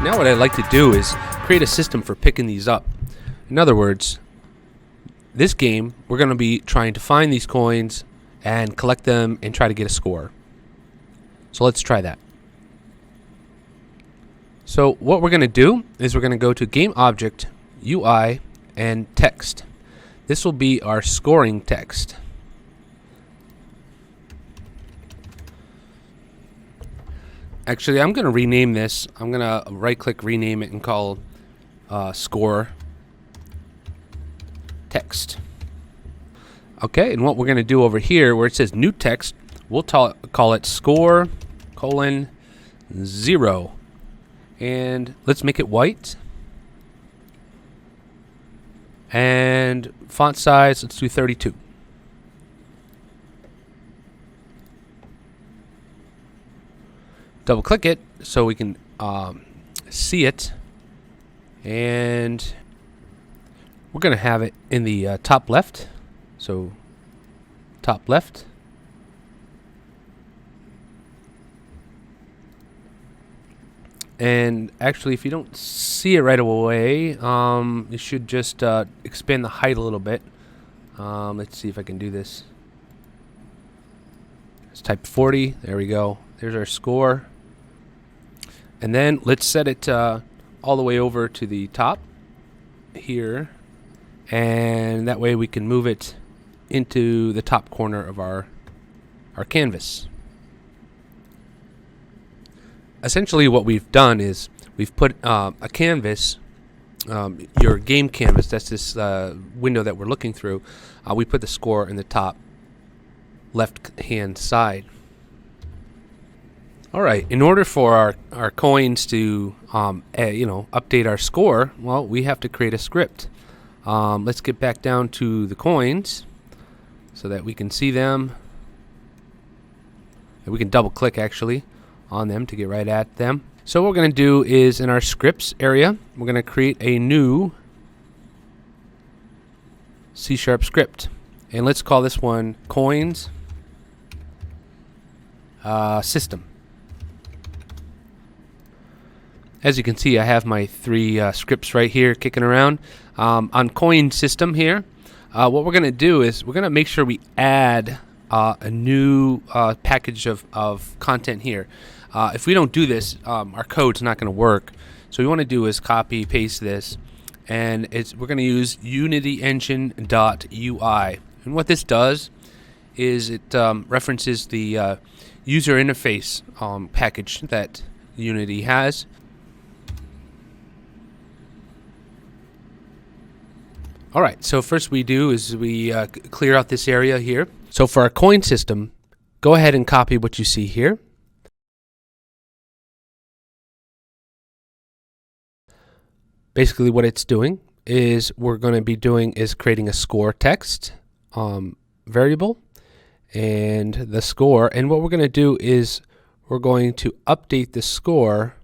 Now what I'd like to do is create a system for picking these up. In other words, this game, we're going to be trying to find these coins and collect them and try to get a score. So let's try that. So what we're going to do is we're going to go to Game Object, UI, and Text. This will be our scoring text. Actually, I'm going to rename this. I'm going to right-click, rename it, and call score text. Okay, and what we're going to do over here, where it says new text, we'll call it score : 0. And let's make it white. And font size, let's do 32. Double click it so we can see it. And we're going to have it in the top left. So top left. And actually, if you don't see it right away, you should just expand the height a little bit. Let's see if I can do this. Let's type 40. There we go. There's our score. And then let's set it all the way over to the top here. And that way we can move it into the top corner of our canvas. Essentially what we've done is we've put a canvas, your game canvas, that's this window that we're looking through. We put the score in the top left hand side. Alright, in order for our coins to update our score, well, we have to create a script. Let's get back down to the coins so that we can see them. And we can double click actually on them to get right at them. So what we're going to do is in our scripts area, we're going to create a new C# script. And let's call this one coins system. As you can see, I have my three scripts right here kicking around. On coin system here, what we're going to do is we're going to make sure we add a new package of content here. If we don't do this, our code's not going to work. So what we want to do is copy paste this, and we're going to use unityengine.ui. And what this does is it references the user interface package that Unity has. Alright, so first we do is we clear out this area here. So for our coin system, go ahead and copy what you see here. Basically what it's doing is creating a score text variable and the score. And what we're going to do is we're going to update the score.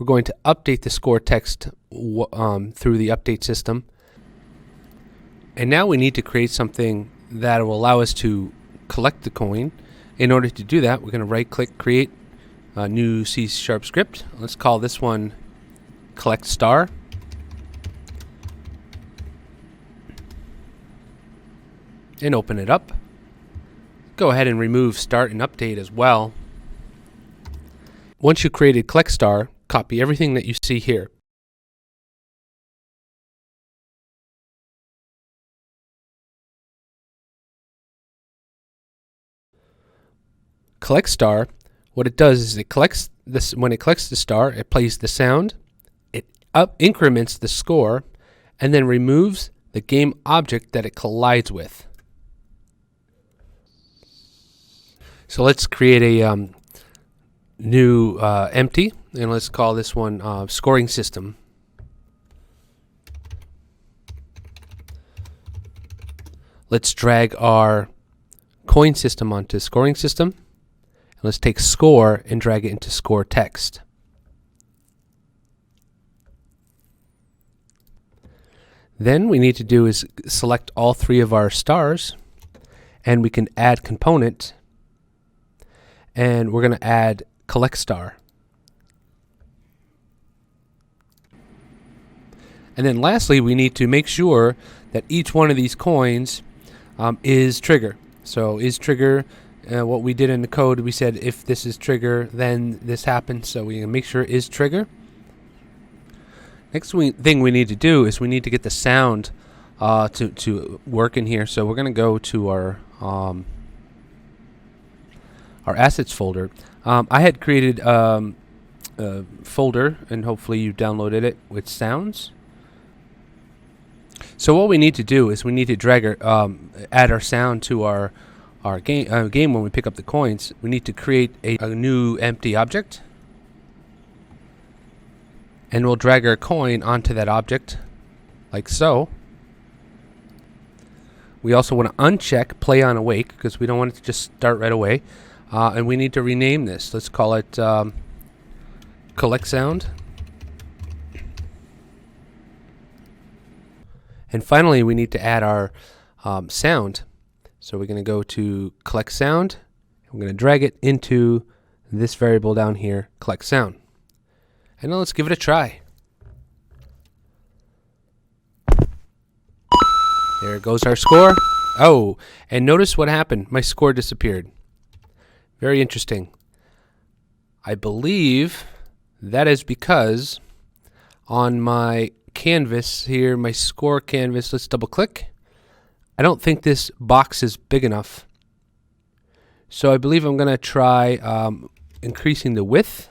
We're going to update the score text through the update system. And now we need to create something that will allow us to collect the coin. In order to do that, we're going to right click, create a new C# script. Let's call this one collect star. And open it up. Go ahead and remove start and update as well. Once you've created collect star, copy everything that you see here. Collect star, what it does is it collects this. When it collects the star, it plays the sound, it increments the score, and then removes the game object that it collides with. So let's create a new empty, and let's call this one scoring system. Let's drag our coin system onto scoring system. Let's take score and drag it into score text. Then we need to do is select all three of our stars, and we can add component, and we're going to add collect star. And then lastly, we need to make sure that each one of these coins is trigger. So is trigger, what we did in the code, we said if this is trigger, then this happens. So we can make sure is trigger. Next thing we need to do is we need to get the sound to work in here. So we're going to go to our assets folder. I had created a folder, and hopefully you downloaded it with sounds. So what we need to do is we need to drag add our sound to our game when we pick up the coins. We need to create a new empty object, and we'll drag our coin onto that object like so. We also want to uncheck play on awake because we don't want it to just start right away, and we need to rename this. Let's call it collect sound. And finally, we need to add our sound. So we're going to go to collect sound. I'm going to drag it into this variable down here, collect sound. And now let's give it a try. There goes our score. Oh, and notice what happened. My score disappeared. Very interesting. I believe that is because on my canvas here, my score canvas, let's double click. I don't think this box is big enough. So I believe I'm going to try increasing the width.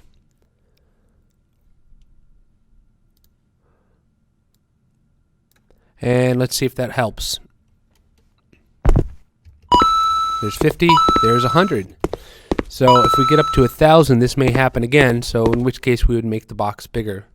And let's see if that helps. There's 50, there's 100. So if we get up to 1,000, this may happen again, so in which case we would make the box bigger.